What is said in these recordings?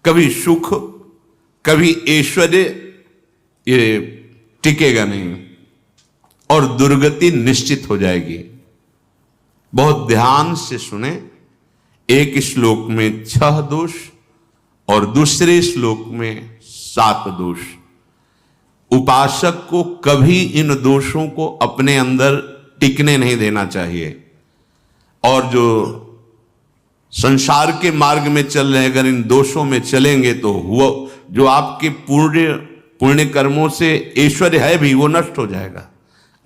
कभी सुख, कभी ऐश्वर्य ये टिकेगा नहीं और दुर्गति निश्चित हो जाएगी। बहुत ध्यान से सुने। एक श्लोक में 6 दोष और दूसरे श्लोक में 7 दोष। उपासक को कभी इन दोषों को अपने अंदर टिकने नहीं देना चाहिए। और जो संसार के मार्ग में चल रहे, अगर इन दोषों में चलेंगे तो हुआ जो आपके पुण्य कर्मों से ऐश्वर्य है भी वो नष्ट हो जाएगा।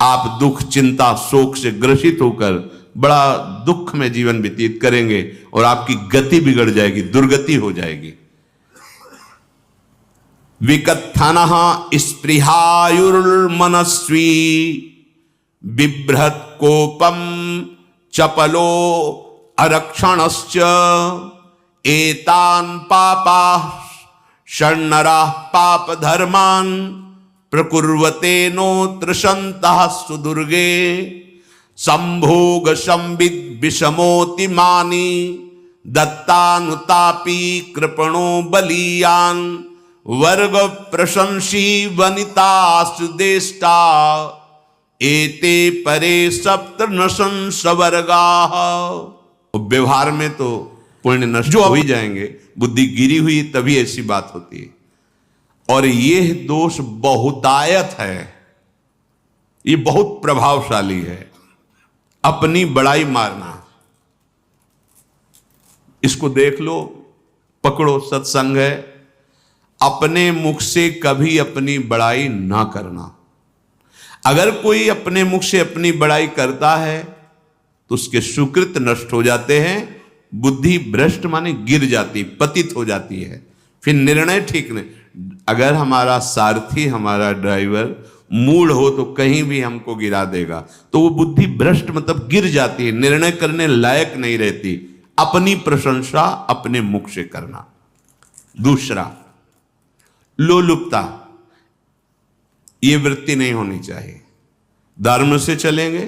आप दुख, चिंता, शोक से ग्रसित होकर बड़ा दुख में जीवन व्यतीत करेंगे और आपकी गति बिगड़ जाएगी, दुर्गति हो जाएगी। विकत्थनः स्पृहायुर्मनस्वी बिभ्रत कोपम चपलो अरक्षणश्च एतान् पापाः षण्णराः पाप धर्मान् प्रकुर्वते नोत्र सन्तः सुदुर्गे संभोग संविद विषमोति मानी दत्तानुतापी कृपणो बलीयान वर्ग प्रशंसी वनितास्तु देष्टा एते परे सप्तनशं सवर्गाः। व्यवहार में तो पुण्य नष्ट हो ही जाएंगे, बुद्धि गिरी हुई तभी ऐसी बात होती है। और यह दोष बहुतायत है, ये बहुत प्रभावशाली है। अपनी बड़ाई मारना, इसको देख लो, पकड़ो, सत्संग है। अपने मुख से कभी अपनी बड़ाई ना करना। अगर कोई अपने मुख से अपनी बड़ाई करता है तो उसके सुकृत नष्ट हो जाते हैं, बुद्धि भ्रष्ट माने गिर जाती, पतित हो जाती है, फिर निर्णय ठीक नहीं। अगर हमारा सारथी, हमारा ड्राइवर मूढ़ हो तो कहीं भी हमको गिरा देगा, तो वो बुद्धि भ्रष्ट मतलब गिर जाती है, निर्णय करने लायक नहीं रहती। अपनी प्रशंसा अपने मुख से करना। दूसरा, लोलुपता, ये वृत्ति नहीं होनी चाहिए। धर्म से चलेंगे,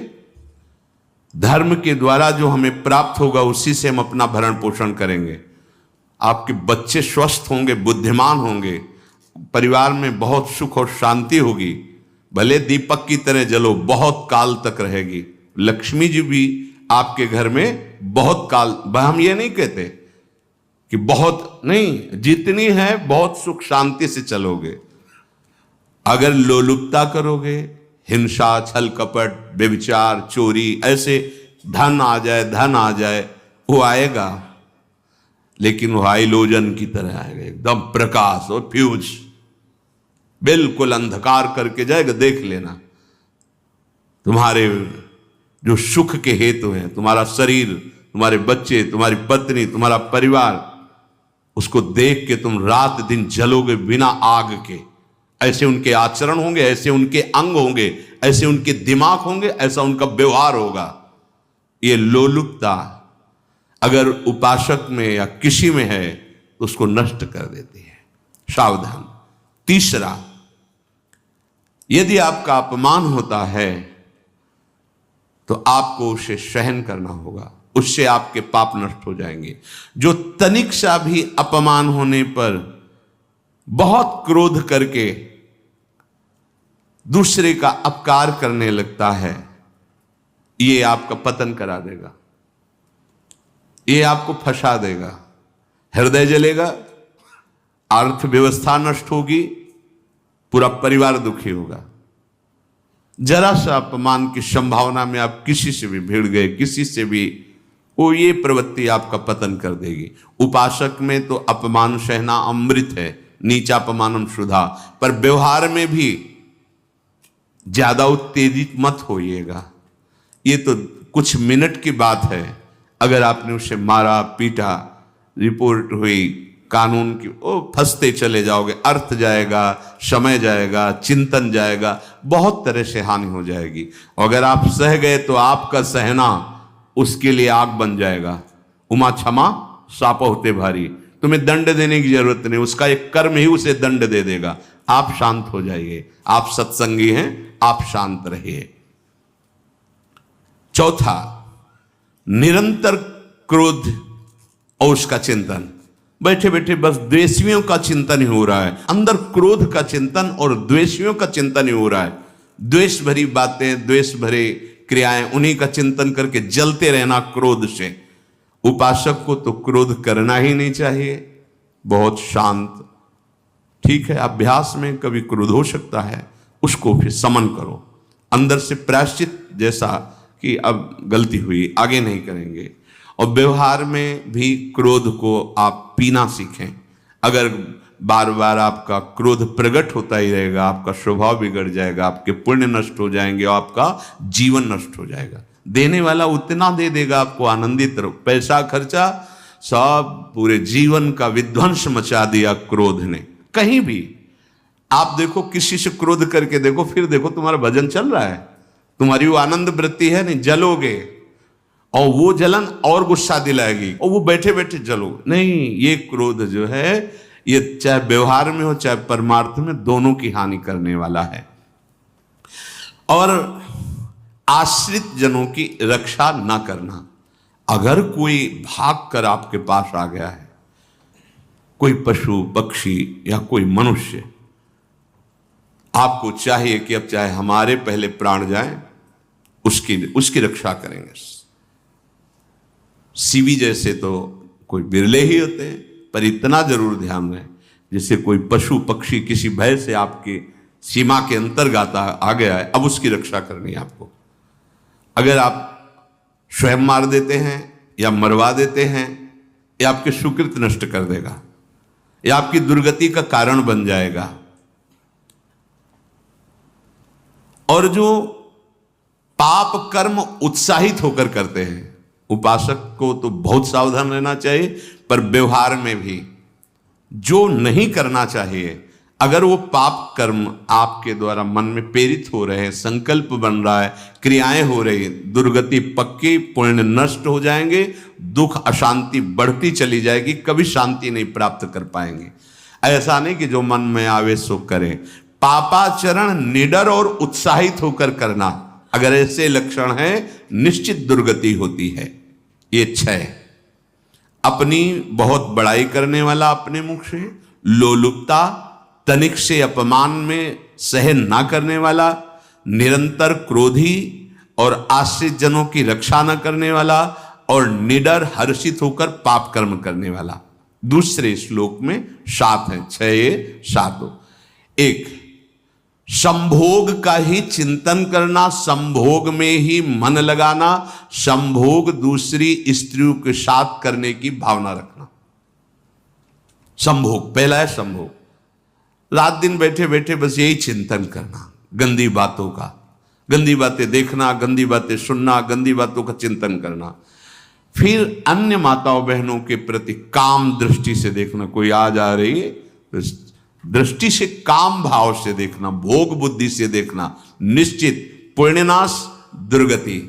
धर्म के द्वारा जो हमें प्राप्त होगा उसी से हम अपना भरण पोषण करेंगे। आपके बच्चे स्वस्थ होंगे, बुद्धिमान होंगे, परिवार में बहुत सुख और शांति होगी। भले दीपक की तरह जलो, बहुत काल तक रहेगी। लक्ष्मी जी भी आपके घर में बहुत काल, हम ये नहीं कहते कि बहुत नहीं, जितनी है बहुत सुख शांति से चलोगे। अगर लोलुपता करोगे, हिंसा, छल कपट, व्यभिचार, चोरी, ऐसे धन आ जाए, वो आएगा, लेकिन वो हाइलोजन की तरह आएगा, एकदम प्रकाश और फ्यूज, बिल्कुल अंधकार करके जाएगा। देख लेना, तुम्हारे जो सुख के हेतु हैं, तुम्हारा शरीर, तुम्हारे बच्चे, तुम्हारी पत्नी, तुम्हारा परिवार, उसको देख के तुम रात दिन जलोगे बिना आग के। ऐसे उनके आचरण होंगे, ऐसे उनके अंग होंगे, ऐसे उनके दिमाग होंगे, ऐसा उनका व्यवहार होगा। ये लोलुपता अगर उपासक में या किसी में है तो उसको नष्ट कर देती है। सावधान। तीसरा, यदि आपका अपमान होता है तो आपको उसे सहन करना होगा, उससे आपके पाप नष्ट हो जाएंगे। जो तनिक सा भी अपमान होने पर बहुत क्रोध करके दूसरे का अपकार करने लगता है, ये आपका पतन करा देगा, ये आपको फंसा देगा, हृदय जलेगा, अर्थव्यवस्था नष्ट होगी, पूरा परिवार दुखी होगा। जरा सा अपमान की संभावना में आप किसी से भी भिड़ गए, किसी से भी, वो ये प्रवृत्ति आपका पतन कर देगी। उपासक में तो अपमान सहना अमृत है, नीचा अपमानम सुधा, पर व्यवहार में भी ज्यादा उत्तेजित मत होइएगा। ये तो कुछ मिनट की बात है, अगर आपने उसे मारा पीटा, रिपोर्ट हुई कानून की, ओ फंसते चले जाओगे, अर्थ जाएगा, समय जाएगा, चिंतन जाएगा, बहुत तरह से हानि हो जाएगी। अगर आप सह गए तो आपका सहना उसके लिए आग बन जाएगा। उमा क्षमा साप होते भारी, तुम्हें दंड देने की जरूरत नहीं, उसका एक कर्म ही उसे दंड दे देगा। आप शांत हो जाइए, आप सत्संगी हैं, आप शांत रहिए। चौथा, निरंतर क्रोध और उसका चिंतन। बैठे बैठे बस द्वेषियों का चिंतन ही हो रहा है, अंदर क्रोध का चिंतन और द्वेषियों का चिंतन ही हो रहा है। द्वेष भरी बातें, द्वेष भरे क्रियाएं, उन्हीं का चिंतन करके जलते रहना क्रोध से। उपासक को तो क्रोध करना ही नहीं चाहिए, बहुत शांत। ठीक है, अभ्यास में कभी क्रोध हो सकता है, उसको फिर समन करो, अंदर से प्रायश्चित जैसा कि अब गलती हुई, आगे नहीं करेंगे। और व्यवहार में भी क्रोध को आप पीना सीखें। अगर बार बार आपका क्रोध प्रकट होता ही रहेगा, आपका स्वभाव बिगड़ जाएगा, आपके पुण्य नष्ट हो जाएंगे और आपका जीवन नष्ट हो जाएगा। देने वाला उतना दे देगा, आपको आनंदित रहो, पैसा खर्चा सब पूरे जीवन का विध्वंस मचा दिया क्रोध ने। कहीं भी आप देखो, किसी से क्रोध करके देखो, फिर देखो तुम्हारा भजन चल रहा है, तुम्हारी वो आनंद वृत्ति है नहीं, जलोगे और वो जलन और गुस्सा दिलाएगी और वो बैठे बैठे जलोगे नहीं। ये क्रोध जो है, ये चाहे व्यवहार में हो चाहे परमार्थ में, दोनों की हानि करने वाला है। और आश्रित जनों की रक्षा ना करना। अगर कोई भाग कर आपके पास आ गया है, कोई पशु पक्षी या कोई मनुष्य, आपको चाहिए कि अब चाहे हमारे पहले प्राण जाएं, उसकी रक्षा करेंगे। सीवी जैसे तो कोई बिरले ही होते हैं, पर इतना जरूर ध्यान रहे, जैसे कोई पशु पक्षी किसी भय से आपकी सीमा के अंतर्गत आ गया है, अब उसकी रक्षा करनी है आपको। अगर आप स्वयं मार देते हैं या मरवा देते हैं, या आपके सुकृत नष्ट कर देगा, या आपकी दुर्गति का कारण बन जाएगा। और जो पाप कर्म उत्साहित होकर करते हैं, उपासक को तो बहुत सावधान रहना चाहिए, पर व्यवहार में भी जो नहीं करना चाहिए, अगर वो पाप कर्म आपके द्वारा मन में प्रेरित हो रहे हैं, संकल्प बन रहा है, क्रियाएं हो रही, दुर्गति पक्की, पुण्य नष्ट हो जाएंगे, दुख अशांति बढ़ती चली जाएगी, कभी शांति नहीं प्राप्त कर पाएंगे। ऐसा नहीं कि जो मन में आवे सो करें। पापाचरण निडर और उत्साहित होकर करना, अगर ऐसे लक्षण है, निश्चित दुर्गति होती है। ये 6, अपनी बहुत बड़ाई करने वाला अपने मुख से, लोलुपता, तनिक से अपमान में सहन ना करने वाला, निरंतर क्रोधी और आश्रित जनों की रक्षा न करने वाला, और निडर हर्षित होकर पाप कर्म करने वाला। दूसरे श्लोक में 7 है, 6 7। 1, संभोग का ही चिंतन करना, संभोग में ही मन लगाना, संभोग दूसरी स्त्रियों के साथ करने की भावना रखना। संभोग पहला है, संभोग। रात दिन बैठे बैठे बस यही चिंतन करना, गंदी बातों का, गंदी बातें देखना, गंदी बातें सुनना, गंदी बातों का चिंतन करना। फिर अन्य माताओं बहनों के प्रति काम दृष्टि से देखना, कोई आ जा रही है तो दृष्टि से, काम भाव से देखना, भोग बुद्धि से देखना, निश्चित पुण्यनाश दुर्गति।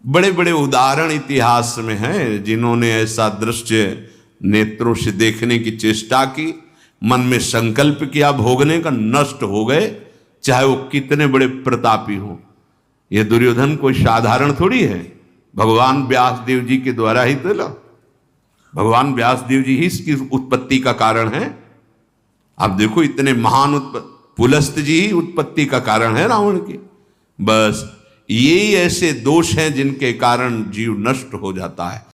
बड़े बड़े उदाहरण इतिहास में हैं जिन्होंने ऐसा दृश्य नेत्रों से देखने की चेष्टा की, मन में संकल्प किया भोगने का, नष्ट हो गए, चाहे वो कितने बड़े प्रतापी हों। ये दुर्योधन कोई साधारण थोड़ी है, भगवान व्यासदेव जी के द्वारा ही तो भगवान व्यासदेव जी ही इसकी उत्पत्ति का कारण है। आप देखो, इतने महान पुलस्त जी ही उत्पत्ति का कारण है रावण की। बस यही ऐसे दोष हैं जिनके कारण जीव नष्ट हो जाता है।